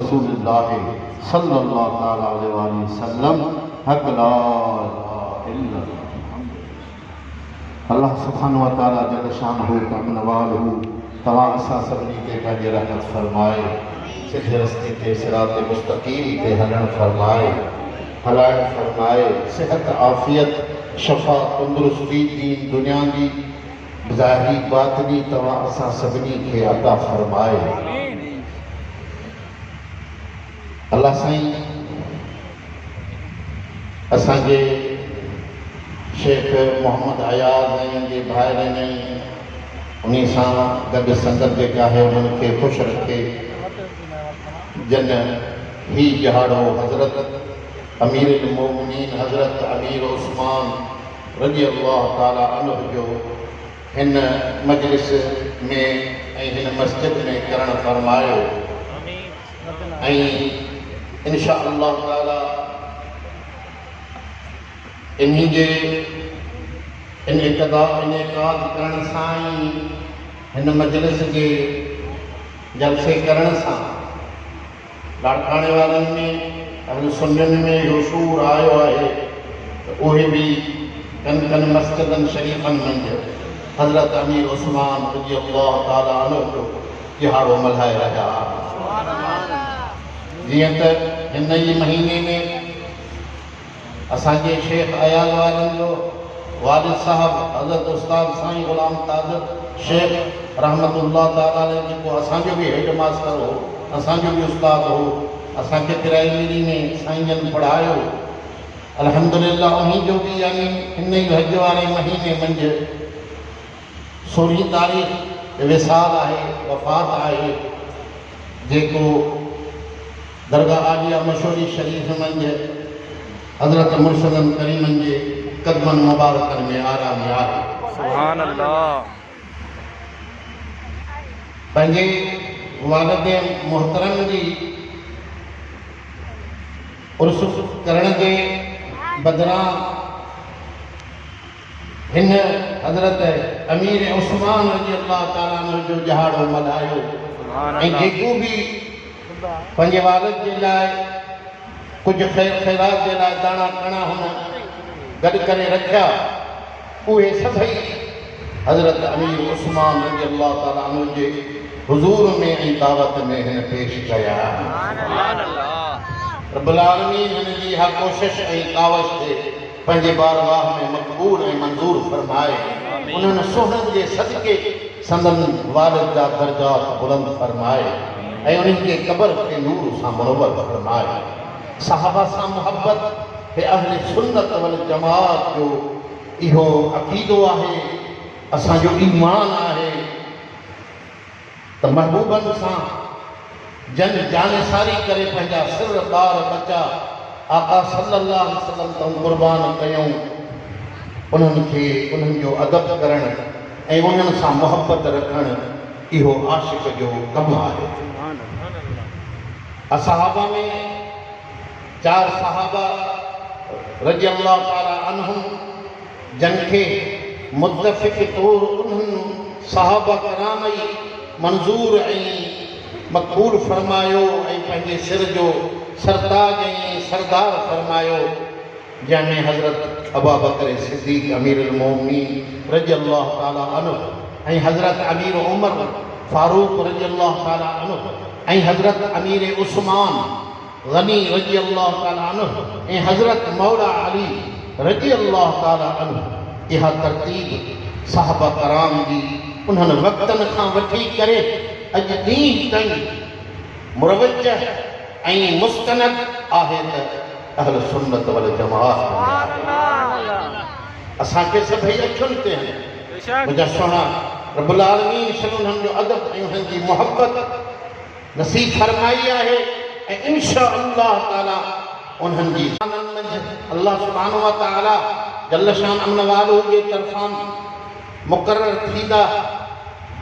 रसूलुल्लाह सल्लल्लाहु अलैहि वसल्लम हक ला इलाहा इल्लल्लाह। अल्लाह सुब्हानहु व तआला जल शानहु तमनवालहु तमाम असां सभिनी ते पंहिंजी रहमत फरमाए, सिधे रस्ते ते सिरात मुस्तक़ीम ते हलण फरमाए, हलाइण फरमाए, सेहत आफ़ियत शफ़ा तंदुरुस्ती दीन दुनिया जी ज़ाहिरी बातिनी तमाम असां सभिनी खे अता फरमाए। अल्लाह साईं असांजे शेख मोहम्मद अयाज़ ऐं जे भाइरनि उन सां गॾु संगत जेका आहे उन्हनि खे ख़ुशि रखे। जन ही जहाड़ो हज़रत अमीरुल मोमिनीन हज़रत अमीर उस्मान रज़ी अल्लाह ताला अन्हु जो हिन मजलिस में ऐं हिन मस्जिद में करण फरमायो ऐं इंशा अल्लाह ताला इन्हीं जे इनेकाद करण सां ई हिन मजलिस जे जलसे करण सां लाड़काणे वारनि में अहल सुन्नत में इहो शूर आयो आहे त उहे बि कन कन मस्जिदनि शरीफ़नि मंझि हज़रत अमीर उस्मान रज़ी अल्लाह ताला अन्हु जो जिहाड़ो मल्हाए रहिया। जीअं त हिन ई महीने में असांजे शेख अयाज़ वारनि जो वालिद साहब हज़रत उस्ताद साईं ग़ुलाम ताज़िर शेख रहमतुल्लाह ताला अलैह जेको असांजो बि हेड मास्टर हो, असांजो बि उस्ताद हो, असांखे किराएगिरी में साईं जन पढ़ायो। अल्हम्दुलिल्लाह उन्हीं जो बि यानी हिन ई हज वारे महीने मंझि 16 तारीख़ विसाल आहे, वफ़ात आहे, जेको दरगाह आलिया मशहूरी शरीफ़ मंझि हज़रत मुर्शदन करीमन जे कदमन मुबारकन में आराम आहे। सुभान अल्लाह। पंहिंजे वालिद मोहतरम जी उर्स करण जे बदिरां हिन हज़रत अमीर उस्मान रज़ी अल्लाह ताला अन्हु जो जहाड़ो मल्हायो ऐं जेको बि पंहिंजे वालिद जे लाइ कुझु ख़ैरात जे लाइ दाणा कणा हुन गॾु करे रखिया, उहे सभई हज़रत अमीर उस्मान रज़ी अल्लाह ताला अन्हु जे हुज़ूर में ऐं दावत में हिन पेश कया। रब्बुल आलमीन हिन जी इहा कोशिश ऐं कावश खे पंहिंजे बारगाह में मक़बूल ऐं मंज़ूर फरमाए। उन्हनि सोहरनि जे सदके संदन वालिद जा दर्जात बुलंद फरमाए ऐं उन्हनि जे क़ब्र खे नूर सां मुनव्वर फरमाए। सहाबा सां मुहब्बत हे अहले सुन्नत वल जमात जो इहो अक़ीदो आहे, असांजो ईमान आहे त महबूबनि सां जन जानिसारी करे पंहिंजा सिर ॿार बचा आका सल्लल्लाहु अलैहि वसल्लम तऊं क़ुर्बान कयूं। उन्हनि खे उन्हनि जो अदब करणु ऐं उन्हनि सां मुहबत रखणु इहो आशिक़ जो कमु आहे। असहाबा में 4 सहाबा रज़ी अल्लाह ताला अन्हुम जन खे मुत्तफ़िक़ तौर उन्हनि सहाबा कराम ई मंज़ूर ऐं मक़बूल फरमायो ऐं पंहिंजे सिर जो सरताज ऐं सरदार फरमायो, जंहिंमें हज़रत अबू बकर सिद्दीक़ अमीरुल मोमिनीन रज़ी अल्लाह ताला अन्हु ऐं हज़रत अमीर उमर फारूक रज़ी अल्लाह ताला अन्हु ऐं हज़रत अमीर उस्मान गनी रज़ी अल्लाह ताला अन्हु ऐं हज़रत मौला अली रज़ी अल्लाह ताला अन्हु। इहा तरतीब सहाबा कराम जी उन्हनि वक़्तनि खां वठी करे अॼु ॾींहुं ताईं मुरवज ऐं मुस्तनद आहे त अहल सुन्नत वल जमात। असांखे सभई अखियुनि ते मुंहिंजा सुहिणा रब्बुल आलमीन उन्हनि जो अदब ऐं उन्हनि जी मुहबत नसीब फरमाई आहे ऐं इंशा अल्लाह ताला उन्हनि जी अल्लाह सुब्हानहु व तआला जल शान अमन वालो जे तरफ़ां मुक़रर थींदा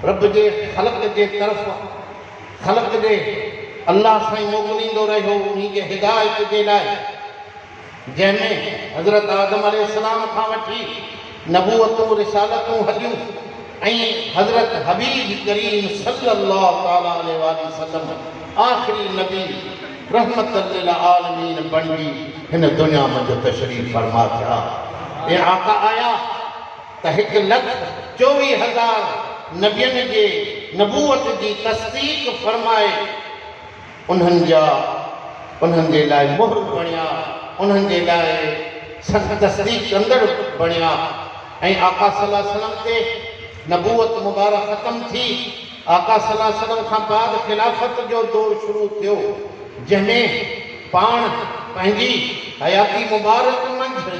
रब जे ख़लक़ जे तरफ़ ख़लक़ जे अल्लाह साईं मोकिलींदो रहियो उन्हीं जे हिदायत जे लाइ, जंहिंमें हज़रत आदम अलैहिस्सलाम खां वठी नबूवतूं रिसालतूं हलियूं ऐं हज़रत हबीब करीम सल्लल्लाहु अलैहि वसल्लम आखिरी नबी रहमत लिल आलमीन बणजी हिन दुनिया में जो तशरीफ फरमा थिया। ए आका आया त 1,24,000 नबियन जे नबूवत जी तस्दीक फरमाए उन्हनि जे लाइ मोहर बणिया, उन्हनि जे लाइ तस्दीक कंदड़ बणिया। ऐं आका सल्लल्लाहु अलैहि वसल्लम ते नबूवत मुबारक ख़त्म थी। आका सल्लल्लाहु अलैहि वसल्लम खां बाद खिलाफत जो दौर शुरू थियो, जंहिंमें पाण पंहिंजी हयाती मुबारक मंझि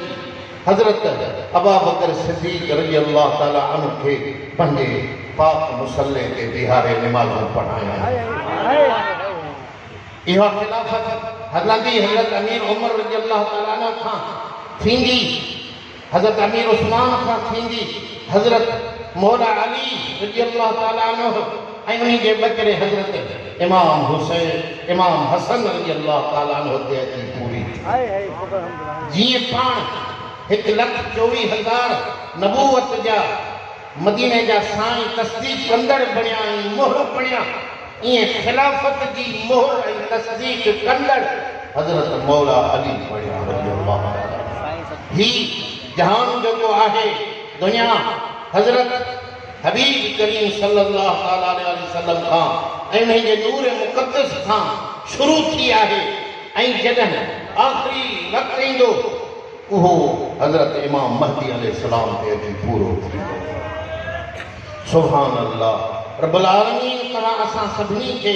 हज़रत अबू बकर सिद्दीक़ रज़ी अल्लाह ताला अन्हु खे पंहिंजे पाक मुसल्ले ते बिहारे निमाज़ूं पढ़ाया। इहा खिलाफत हज़रत अमीर उमर रज़ी अल्लाह ताला अन्हु खां थींदी, हज़रत अमीर उस्मान खां थींदी, हज़रत मौला अली रज़ी अल्लाह ताला अन्हु ऐं उन्हीं जे बकरे हज़रत इमाम हुसैन इमाम हसन रज़ी अल्लाह ताला अन्हु ते अची पूरी। जीअं पाण 1,24,000 नबूवत जा मदीने जा साईं तस्दीक कंदड़ बणिया ऐं मोहर बणिया, ईअं खिलाफत जी मोहर ऐं तस्दीक कंदड़ हज़रत मौला अली बणिया रज़ी अल्लाह ताला। ही जहान जो आहे दुनिया हज़रत हबीब करीम सल्लल्लाहु अलैहि वसल्लम खां ऐं उन्हनि जे नूर मुक़द्दस खां शुरू थी आहे। ऐं जॾहिं आख़िरी वक़्तु ईंदो उहो हज़रत इमाम महदी अलैहिस्सलाम ते अची पूरो थींदो। सुभान अल्लाह रब्बुल आलमीन तव्हां असां सभिनी खे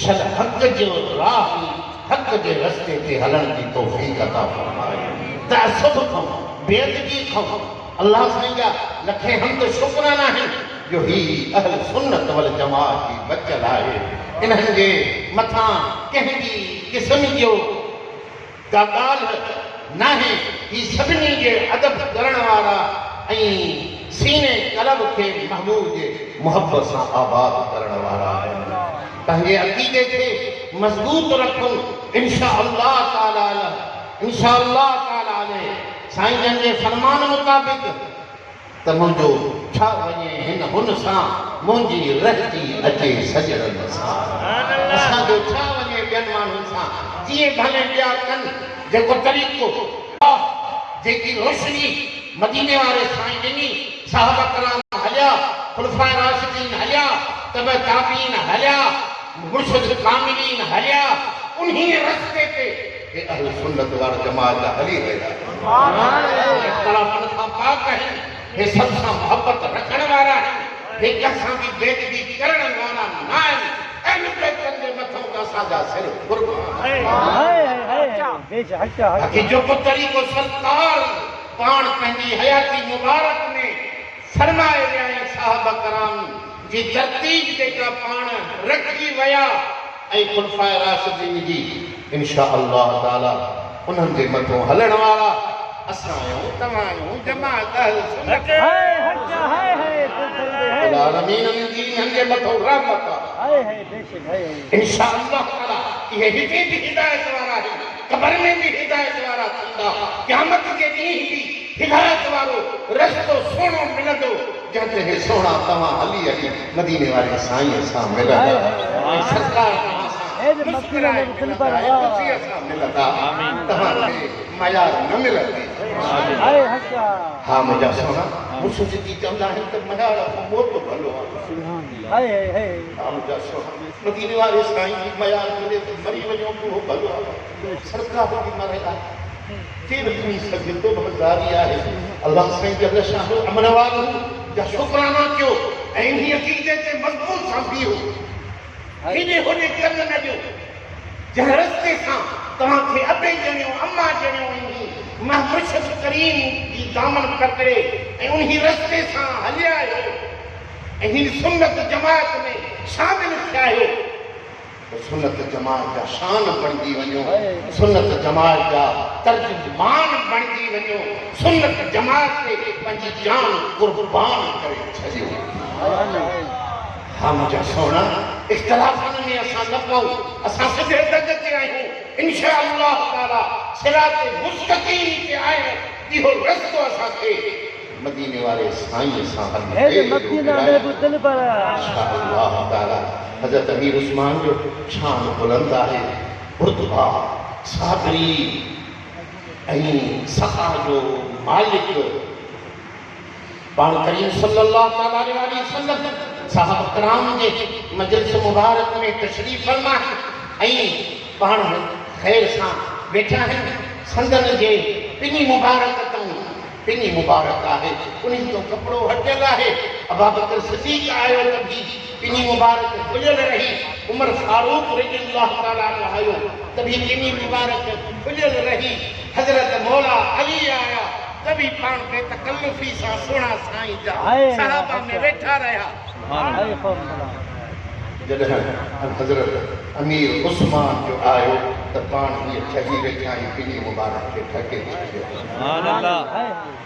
शल हक़ जो राह हक़ जे रस्ते ते हलण जी तौफ़ीक़ अता फरमाए। तअस्सुब खां बेअदबी खां अल्लाह साईं जा लखे हम्द शुक्राना आहिनि जो ही अहल सुन्नत वल जमात जी बचल आहे। इन्हनि जे मथां कंहिं बि क़िस्म जो का ॻाल्हि नाहे। ही सभिनी जे अदब करण वारा ऐं सीने कलब खे महबूब जे मुहब्बत सां आबाद करण वारा आहिनि। पंहिंजे अक़ीदे खे मज़बूत रखूं इंशाअल्लाह ताला इंशाअल्लाह ताला साईं जन जे फरमान मुताबिक़ त मुंहिंजो छा वञे हिन हुन सां मुंहिंजी रहजी अचे सजरनि सां। असांजो छा वञे ॿियनि माण्हुनि सां, जीअं भले ॿिया कनि। जेको तरीक़ो जेकी रोशनी मदीने वारे साईं ॾिनी, साहबा कराम हलिया, खुलफाए राशिदीन हलिया, तबे ताबीन हलिया, मुर्शिद कामिलीन हलिया, उन्हीं रस्ते ते अहल सुन्नत वार जमात हली रहिया। इख़्तिलाफ़नि खां पाक आहिनि, हे सभ सां मोहब्बत रखण वारा आहिनि, हे कंहिंसां बि बेइज़ती करण वारा न आहिनि। अहल बैतनि जे मथां असांजा सिर कुर्बान। जेको तरीक़ो सरकार पाण पंहिंजी हयाती मुबारक में फरमाए विया आहिनि, साहबा कराम जी तरतीब जेका पाण रखी विया ऐं खुलफाए राशिदीन जी इंशाअल्लाह ताला उन्हनि जे मथां हलण वारा असां आहियूं, तव्हां आहियूं, जमात अहल सुन्नत आलमीन जी इन्हनि जे मथां रहमत इंशाअल्लाह ताला। इहे हिते बि हिदायत वारा आहिनि, क़ब्र में भी हिदायत वारा थींदा, क़यामत के ॾींहुं भी हिदायत वारो रस्तो सोनो मिलंदो, जंहिंते हे सोना तव्हां हली हली मदीने वारे साईं सां मिलंदा। सरकार तव्हांखे मयार न मिलंदी। हा मुंहिंजा सोना मुर्शिदी चवंदा आहिनि त मयार मोट भलो आहे। हा मुंहिंजा सोना मदीने वारे साईं जी मयार मिले त मरी वञो उहो भलो आहे। सरकार जी मर्ज़ी केरु खणी सघे थो, बज़ारी आहे। अल्लाह साईं जल शाह अमन वारो जा शुक्राना कयो ऐं इन अक़ीदे ते मज़बूत सां बीहो। हेॾे होॾे कन न ॾियो, जंहिं रस्ते सां तव्हांखे अबे ॼणियो अम्मा ॼणियो मां मुर्शिद करीम जी दामन पकड़े ऐं उन रस्ते सां हलिया आहियो ऐं हिन सुन्नत जमात में शामिल थिया आहियो। सुन्नत जमात जा शान बणिजी वञो, सुन्नत जमात जा तर्जुमान बणिजी वञो, सुन्नत जमात ते पंहिंजी जान कुर्बान करे छॾियो। हा मुंहिंजा सोना इख़्तिलाफ़नि में असां न पऊं, असां सिधे दग ते आहियूं। इंशाअल्लाह ताला सिरात मुस्तक़ीम ते आहे, इहो रस्तो असांखे मदीने वाले साईं सां मदीना में बुदल पर इंशाअल्लाह ताला हज़रत अमीर उस्मान जो शान बुलंद आहे रुतबा साबरी ऐं सखा जो मालिक पाण करीम सल्लल्लाहु अलैहि वसल्लम साहब कराम जे मजलिस मुबारक में तशरीफ़ फरमा ऐं पाण ख़ैर सां वेठा आहिनि संदन जे पिनी मुबारक तां पिनी मुबारक आहे उन्हीं जो कपड़ो हटियल आहे अबू बकर सिद्दीक़ आयो त भी पिनी मुबारक खुलियल रही उमर फारूक रज़ियल्लाहु ताला अन्हु आयो त भी पिनी मुबारक खुलियल रही हज़रत मौला अली आया तभी पाण के तकल्लुफी सां सोना साईं जा सहाबा में वेठा रहा जॾहिं हज़रत अमीर उस्मान जो आयो त पाण हीअ ठही वेठा आहियूं पिनी मुबारक खे ठके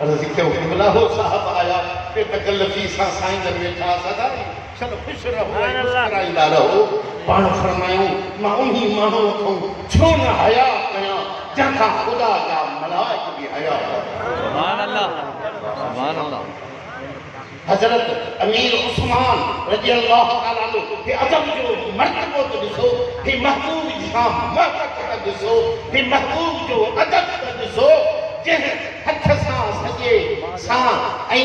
अर्ज़ कयो क़िबला हो साहब आया पे तकल्लुफी सां साईं जन वेठा सदा चलो खुश रहो मुस्कुराईंदा रहो पाण फरमायूं मां उन्हीं माण्हू खां छो न हया कयां जंहिंखां ख़ुदा जा मलाइक बि हया सुभान अल्लाह हज़रत अमीर उस्मान रज़ियल्लाहु ताला अन्हु के अदब जो मर्तबो तो ॾिसो हे महबूब सां महबत ॾिसो हे महबूब जो अदब ॾिसो जंहिं हथ सां सॼे सां ऐं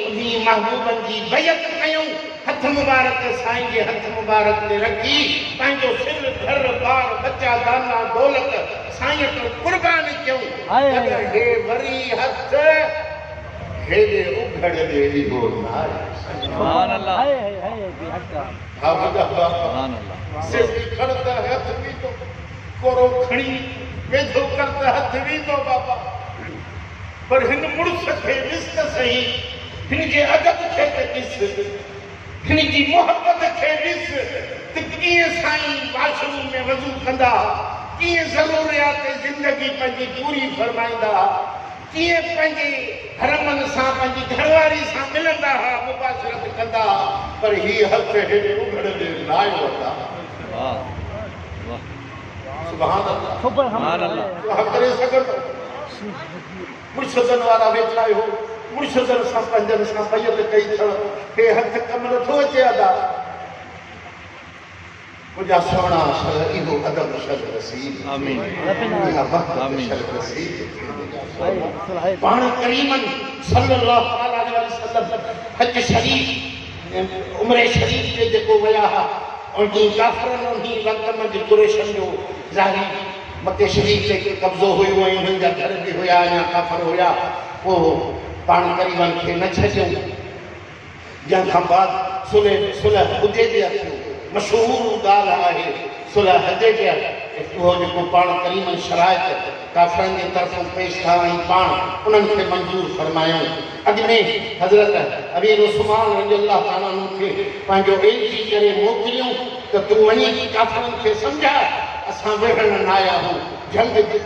उन्हीं महबूबनि जी बैत कयूं हथ मुबारक साईं जे हथ मुबारक ते रखी पंहिंजो सिर घर बार बच्चा दाना दौलत साईं ते क़ुर्बान कयूं तॾहिं हे वरी हथ हेॾे उघड़ ॾे ॾिघो नाहे सुभान अल्लाह हा वॾा सुभान अल्लाह सिर खड़ त हथ बि तो कोरो खणी वेझो कर त हथ वेंदो बाबा पर हिन मुड़ुस खे ॾिस त सही हिन जे अदब खे त ॾिस हिन जी मोहबत खे ॾिस त कीअं साईं वाशरूम में वज़ू कंदा कीअं ज़रूरियात ज़िंदगी पंहिंजी पूरी फरमाईंदा कीअं पंहिंजे हरमनि सां पंहिंजी घरवारी सां मिलंदा हुआ मुबाशरत कंदा पर हीअ हथ हेॾे उघड़ ॾे लायो वठा सुभान अल्लाह करे सघंदो मुर्शदनि वारा वेठा आहियो मुर्शदनि सां पंहिंजनि सां बैत कई अथव हे हथ कम नथो अचे अदा मुंहिंजा सुहिणा शर इहो अदब शर रसीद आमीन इहा बरकत शर रसीद पाण करीमन सल्लल्लाहु अलैहि वसल्लम हज शरीफ उम्र शरीफ ते जेको विया हुआ उन काफ़रनि उन्हीं वक़्त में कुरैशन जो ज़ाहिरी मके शरीफ ते कब्ज़ो हुयो ऐं उन्हनि जा घर बि हुया या काफ़र हुया पोइ पाण करीमन खे न छॾियूं जंहिंखां बाद सुलह हुदैबिया थियो मशहूर ॻाल्हि आहे सुलह हुदैबिया उहो जेको पाण करीमन शराइत काफ़रनि जे तरफ़ां पेश था ऐं पाण उन्हनि खे मंज़ूर फरमायूं अॻु में हज़रत अमीर उस्मान रज़ियल्लाहु ताला अन्हु खे पंहिंजो एजी करे मोकिलियूं त तूं वञी काफ़रनि खे सम्झाए असां विढ़ण न आया आहियूं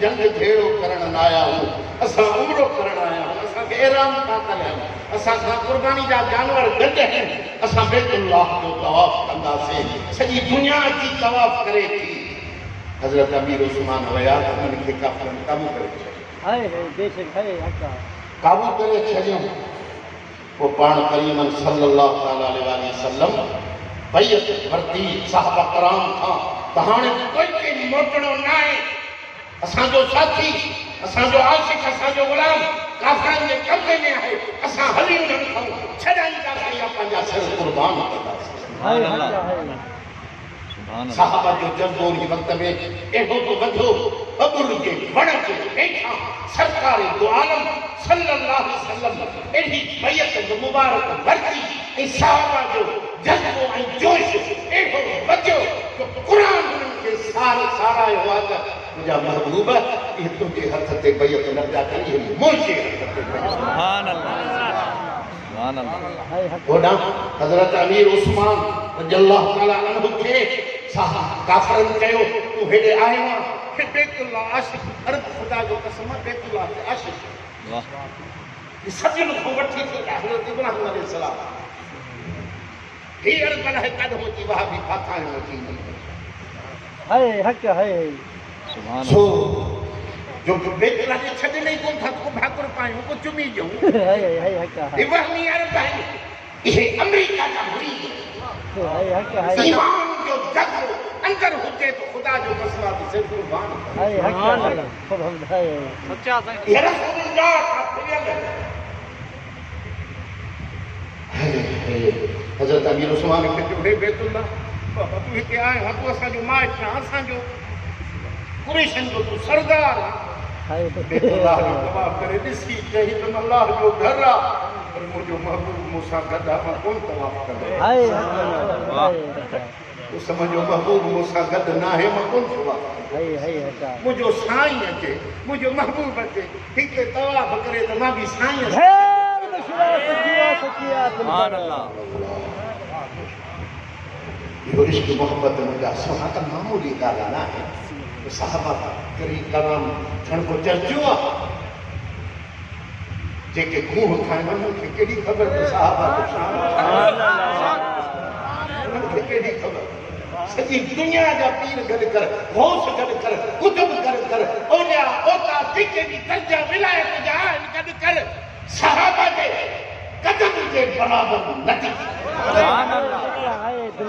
जंग भेड़ो करण न आया आहियूं असां उमरो करण आया आहियूं असांखे एराम कातल आहिनि असां सां क़ुर्बानी जा जानवर गॾु आहिनि असां बैतुल्लाह जो तवाफ़ कंदासीं सॼी दुनिया जी तवाफ़ करे थी हज़रत अमीर उस्मान विया त उन्हनि खे काफ़रनि काबू करे छॾियूं पोइ पाण करीमन सल्लल्लाहु अलैहि वसल्लम बैत वरिती साहबा कराम खां त हाणे कोई खे मोटणो न आहे असांजो साथी असांजो आशिक़ असांजो गुलाम काफ़रनि जे कब्ज़े में आहे असां हली उन्हनि खां छॾाईंदासीं या पंहिंजा सिर क़ुर्बान कंदासीं साहबा जो जज़्बो उन वक़्त में एॾो तो वधो बबुल जे वण जे हेठां सरकार दो आलम सल्लल्लाहु अलैहि वसल्लम एॾी बैत जो मुबारक वरिती ऐं साहबा जो जज़्बो ऐं जोश एॾो वधियो जो क़ुर उन्हनि खे सारायो आहे त मुंहिंजा महबूब इहे तुंहिंजे हथ ते बैत न पिया कनि इहे मुंहिंजे हथ ते सुभान अल्लाह होॾां हज़रत अमीर उस्मान रज़ियल्लाहु ताला अन्हु खे काफ़रनि चयो तूं हेॾे आयो आहे बैतुल्लाह आशिक़ अर्ज़ ख़ुदा जो कसम बैतुल्लाह ते आशिक़ वाह सभिनि खां वठी हज़रत इब्राहिम अलैहिस्सलाम ही अर्ज़ कॾहिं कदम जी वाह बि फाथा में अची है हक़ है सो जो बेतला जे छॾे नहीं कोन था को भाकुर पायूं को चुमी ॾियूं इवहनी अरब है ये अमेरिका का मुरीद ईमान जो जज्बो अंदर हुजे तो खुदा जो कसम से कुर्बान सच्चा ये रसूलुल्लाह का प्रियल हजरत अमीर उस्मान के जो है बेतुल्ला बाबा तू हिते आए हा तू असां जो माइट ना असां जो कुरैशन जो तू सरदार बेतुल्ला जो जवाब करे ॾिसी चई त अल्लाह जो घर आ पर मुंहिंजो महबूब मूंसां गॾु आहे मां कोन तवाफ़ कंदो तूं सम्झो महबूब मूंसां गॾु न आहे मां कोन तवाफ़ मुंहिंजो साईं अचे मुंहिंजो महबूब अचे हिते तवाफ़ करे त मां बि साईं इहो इश्क मोहब्बत मुंहिंजा सभा त मामूली ॻाल्हि न आहे साहबा करीम कराम थियण को चर्चो आहे जेके खूह खाइनि उन्हनि खे केॾी ख़बर त साहबा उन्हनि खे केॾी ख़बर सॼी दुनिया जा पीर गॾु कर गौस गॾु कर कुतुब गॾु कर औलिया औता जेके बि दर्जा विलायत जा आहिनि गॾु कर साहबा जे कदम जे बराबर न थी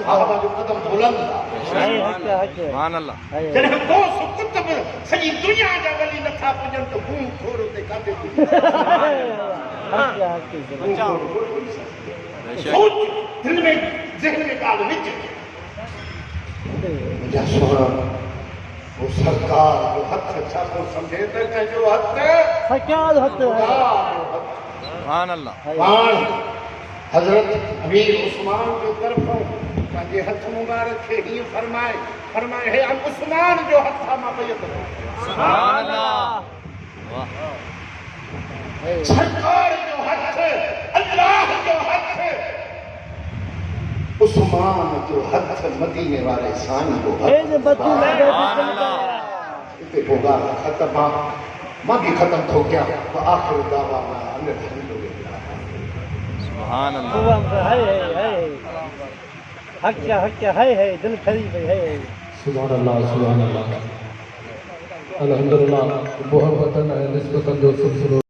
साहबा जो कदम बुलंद जॾहिं गौस कुतुब सॼी दुनिया जा वली नथा पुॼनि त हू थोरो ते काथे सोच दिल में ज़हन में ॻाल्हि विझ मुंहिंजा सोहरा वो सरकार जो हथ छा थो सम्झे त कंहिंजो हथ पाण हज़रत अमीर उस्मान जो तरफ़ों पंहिंजे हथ मुबारक खे हीअं फरमाए हे उस्मान जो हथ आहे मां बैत सरकार जो हथ अल्लाह जो हथ उस्मान जो हथ मदीने वारे साईं जो हथ हिते को ॻाल्हि ख़तमु आहे मां बि ख़तमु थो कयां आख़िर दावा है दिल खरी पई है सुभान अल्लाह अल्हम्दुलिल्लाह मोहब्बतन निस्बतन जो सिलसिलो